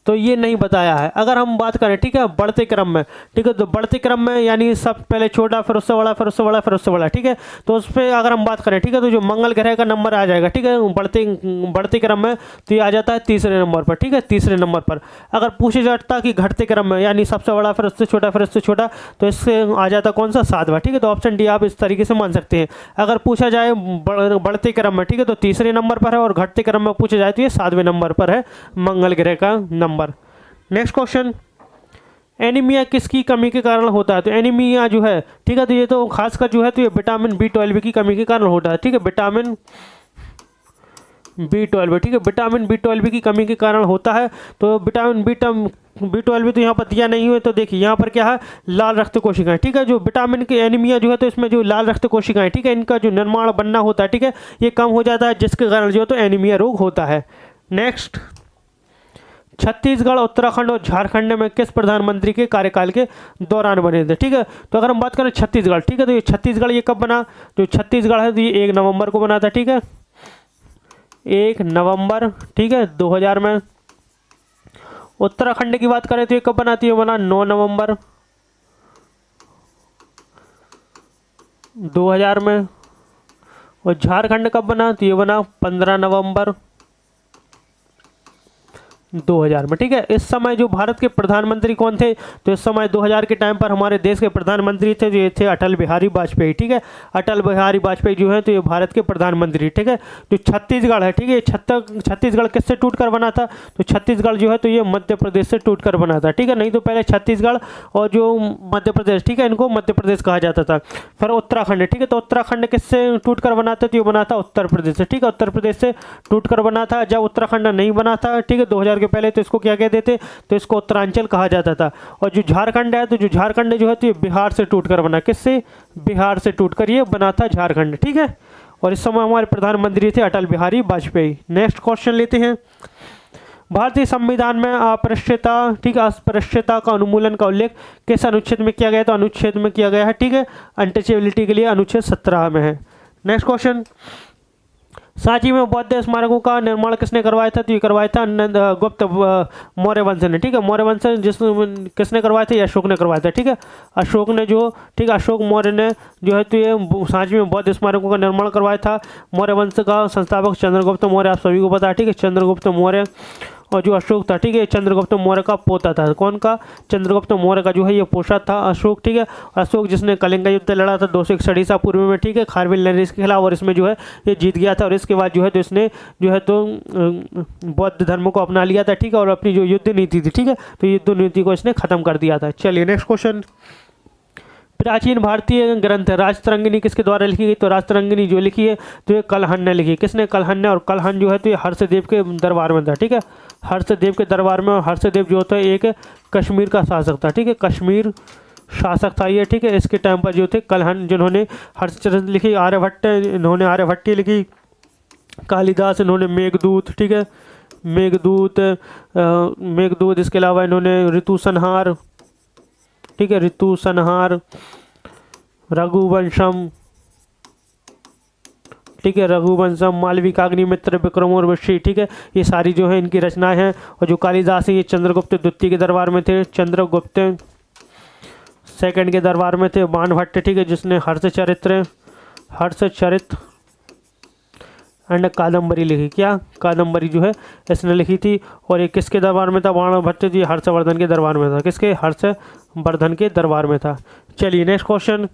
तो ये नहीं बताया है। अगर हम बात करें, ठीक है, बढ़ते क्रम में, ठीक है, तो बढ़ते क्रम में यानी सब पहले छोटा फिर उससे बड़ा फिर उससे बड़ा फिर उससे बड़ा, ठीक है, तो उस पर अगर हम बात करें, ठीक है, तो जो मंगल ग्रह का नंबर आ जाएगा, ठीक है, बढ़ते क्रम में तो ये आ जाता है तीसरे नंबर पर, ठीक है, तीसरे नंबर पर। अगर पूछा जाता कि घटते क्रम में यानी सबसे बड़ा फिर उससे छोटा फिर उससे छोटा, तो इससे आ जाता कौन सा? 7वां, ठीक है, तो ऑप्शन डी आप इस तरीके से मान सकते हैं। अगर पूछा जाए बढ़ते क्रम में, ठीक है, तो तीसरे नंबर पर है, और घटते क्रम में पूछा जाए तो ये 7वें नंबर पर है मंगल ग्रह का नंबर। नेक्स्ट क्वेश्चन, एनीमिया किसकी कमी के कारण होता है? तो एनीमिया जो है, ठीक है, तो ये तो खासकर जो है तो ये विटामिन B12 की कमी के कारण होता है, ठीक है, विटामिन B12, ठीक है, विटामिन B12 की कमी के कारण होता है। तो विटामिन B12 तो यहाँ पर दिया नहीं हुए, तो देखिए यहाँ पर क्या है? लाल रक्त कोशिकाएं, ठीक है, जो विटामिन की एनीमिया जो है तो इसमें जो लाल रक्त कोशिकाएं, ठीक है, इनका जो निर्माण बनना होता है, ठीक है, ये कम हो जाता है, जिसके कारण जो है तो एनीमिया रोग होता है। नेक्स्ट, छत्तीसगढ़, उत्तराखंड और झारखंड में किस प्रधानमंत्री के कार्यकाल के दौरान बने थे? ठीक है, तो अगर हम बात करें छत्तीसगढ़, ठीक है, तो ये छत्तीसगढ़ ये कब बना? जो छत्तीसगढ़ है तो ये 1 नवंबर को बना था, ठीक है, 1 नवंबर, ठीक है, 2000 में। उत्तराखंड की बात करें तो ये कब बना? तो ये बना 9 नवंबर 2000 में। और झारखंड कब बना? तो ये बना 15 नवंबर 2000 में, ठीक है। इस समय जो भारत के प्रधानमंत्री कौन थे, तो इस समय 2000 के टाइम पर हमारे देश के प्रधानमंत्री थे, जो ये थे अटल बिहारी वाजपेयी, ठीक है। अटल बिहारी वाजपेयी जो है तो ये भारत के प्रधानमंत्री, ठीक है। जो छत्तीसगढ़ है, ठीक है, छत्तीसगढ़ किससे टूट कर बना था, तो छत्तीसगढ़ जो है तो ये मध्य प्रदेश से टूट कर बना था, ठीक है। नहीं तो पहले छत्तीसगढ़ और जो मध्य प्रदेश, ठीक है, इनको मध्य प्रदेश कहा जाता था। फिर उत्तराखंड, ठीक है, तो उत्तराखंड किससे टूट कर बना था, तो ये बना था उत्तर प्रदेश से, ठीक है। उत्तर प्रदेश से टूट कर बना था। जब उत्तराखंड नहीं बना था, ठीक है, 2000 के पहले, तो इसको क्या कहते थे, तो इसको उत्तरांचल कहा जाता था। और जो झारखंड है, तो जो झारखंड जो है तो ये बिहार से टूट कर बना, किससे, बिहार से टूट कर ये बना था झारखंड, ठीक है। और इस समय हमारे प्रधानमंत्री थे अटल बिहारी वाजपेयी। नेक्स्ट क्वेश्चन लेते हैं। भारतीय संविधान में अस्पृश्यता, ठीक है, अस्पृश्यता का उन्मूलन का उल्लेख किस अनुच्छेद में किया गया है, तो अनुच्छेद में किया गया है, ठीक है। अनटचेबिलिटी के लिए अनुच्छेद 17 में है। नेक्स्ट क्वेश्चन, सांची में बौद्ध स्मारकों का निर्माण किसने करवाया था, तो ये करवाया था गुप्त मौर्य वंश ने, ठीक है। मौर्य वंश किसने करवाया था, ये अशोक ने करवाया था, ठीक है। अशोक ने जो, ठीक है, अशोक मौर्य ने जो है तो ये सांची में बौद्ध स्मारकों का निर्माण करवाया था। मौर्य वंश का संस्थापक चंद्रगुप्त मौर्य, आप सभी को पता है, ठीक है, चंद्रगुप्त मौर्य। और जो अशोक था, ठीक है, चंद्रगुप्त मौर्य का पोता था। कौन का, चंद्रगुप्त मौर्य का जो है ये पोषा था अशोक, ठीक है। अशोक जिसने कलिंग युद्ध लड़ा था 261 ईसा पूर्व में, ठीक है, खारवेल नरेश के खिलाफ, और इसमें जो है ये जीत गया था। और इसके बाद जो है तो इसने जो है तो बौद्ध धर्म को अपना लिया था, ठीक है, और अपनी जो युद्ध नीति थी, ठीक है, तो युद्ध नीति को इसने खत्म कर दिया था। चलिए नेक्स्ट क्वेश्चन, प्राचीन भारतीय ग्रंथ राजतरंगिनी किसके द्वारा लिखी गई, तो राजतरंगिनी जो लिखी है तो ये कलहन ने लिखी। किसने, कलहन ने। और कलहन जो है तो ये हर्षदेव के दरबार में था, ठीक है, हर्षदेव के दरबार में। और हर्षदेव जो होता है एक कश्मीर का शासक था, ठीक है, कश्मीर शासक था ये, ठीक है। इसके टाइम पर जो थे कलहन, जिन्होंने हर्षचंद्र लिखी, आर्यभट्ट इन्होंने आर्यभट्टी लिखी, कालिदास इन्होंने मेघदूत, ठीक है, मेघदूत। इसके अलावा इन्होंने ऋतु संहार, ठीक है, ऋतु संहार, रघुवंशम, ठीक है, रघुवंशम, मालविकाग्निमित्र, विक्रमोर्वशी, ठीक है, ये सारी जो है इनकी रचनाएं हैं। और जो कालिदास है ये चंद्रगुप्त द्वितीय के दरबार में थे, चंद्रगुप्त सेकंड के दरबार में थे। बाणभट्ट, ठीक है, जिसने हर्षचरित एंड कादम्बरी लिखी। क्या, कादम्बरी जो है इसने लिखी थी। और ये किसके दरबार में था, बाणभट्ट जी हर्षवर्धन के दरबार में था। किसके, हर्षवर्धन के दरबार में था। चलिए नेक्स्ट क्वेश्चन,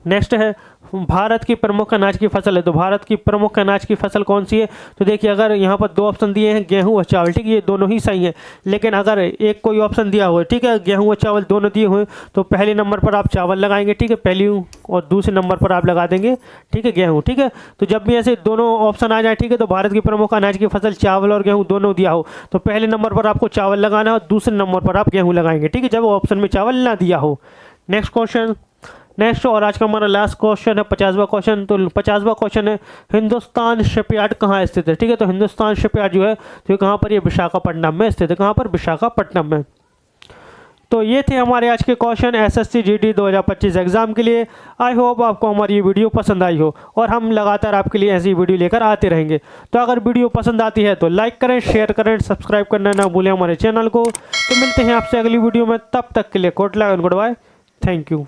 नेक्स्ट है भारत की प्रमुख अनाज की फसल है, तो भारत की प्रमुख अनाज की फसल कौन सी है, तो देखिए अगर यहाँ पर 2 ऑप्शन दिए हैं, गेहूं और चावल, ठीक है, ये दोनों ही सही हैं। लेकिन अगर एक कोई ऑप्शन दिया हुआ है, ठीक है, गेहूं और चावल दोनों दिए हुए, तो पहले नंबर पर आप चावल लगाएंगे, ठीक है, पहली, और दूसरे नंबर पर आप लगा देंगे, ठीक है, गेहूँ, ठीक है। तो जब भी ऐसे दोनों ऑप्शन आ जाए, ठीक है, तो भारत की प्रमुख अनाज की फसल चावल और गेहूँ दोनों दिया हो, तो पहले नंबर पर आपको चावल लगाना है और दूसरे नंबर पर आप गेहूँ लगाएंगे, ठीक है, जब ऑप्शन में चावल ना दिया हो। नेक्स्ट क्वेश्चन, नेक्स्ट और आज का हमारा लास्ट क्वेश्चन है 50वां क्वेश्चन। तो 50वां क्वेश्चन है हिंदुस्तान शिपयार्ड कहाँ स्थित है, ठीक है। तो हिंदुस्तान शिपयार्ड जो है तो कहाँ पर, ये विशाखापट्टनम में स्थित है। कहाँ पर, विशाखापट्टनम में। तो ये थे हमारे आज के क्वेश्चन एसएससी जीडी 2025 एग्जाम के लिए। आई होप आपको हमारी ये वीडियो पसंद आई हो, और हम लगातार आपके लिए ऐसी वीडियो लेकर आते रहेंगे। तो अगर वीडियो पसंद आती है तो लाइक करें, शेयर करें, सब्सक्राइब करना ना भूलें हमारे चैनल को। तो मिलते हैं आपसे अगली वीडियो में, तब तक के लिए good luck and goodbye, thank you.